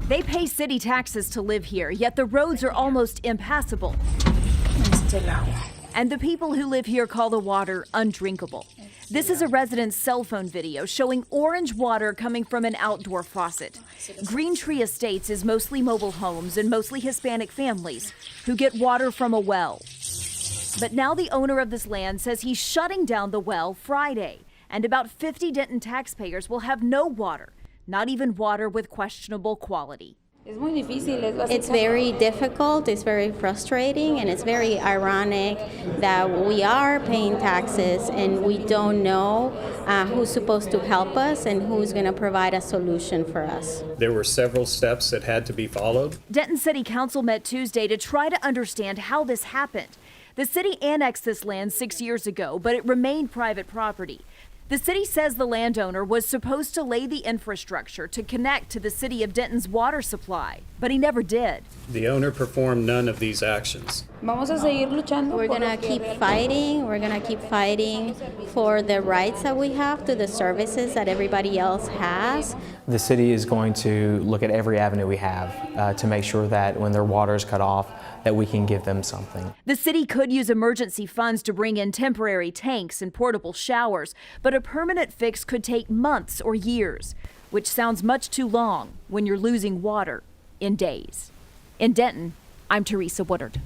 They pay city taxes to live here, yet the roads are almost impassable. And the people who live here call the water undrinkable. This is a resident's cell phone video showing orange water coming from an outdoor faucet. Green Tree Estates is mostly mobile homes and mostly Hispanic families who get water from a well. But now the owner of this land says he's shutting down the well Friday, and about 50 Denton taxpayers will have no water, not even water with questionable quality. It's very difficult, it's very frustrating, and it's very ironic that we are paying taxes and we don't know who's supposed to help us and who's going to provide a solution for us. There were several steps that had to be followed. Denton City Council met Tuesday to try to understand how this happened. The city annexed this land 6 years ago, but it remained private property. The city says the landowner was supposed to lay the infrastructure to connect to the city of Denton's water supply, but he never did. The owner performed none of these actions. We're going to keep fighting. We're going to keep fighting for the rights that we have to the services that everybody else has. The city is going to look at every avenue we have to make sure that when their water is cut off, that we can give them something. The city could use emergency funds to bring in temporary tanks and portable showers, but a permanent fix could take months or years, which sounds much too long when you're losing water in days. In Denton, I'm Teresa Woodard.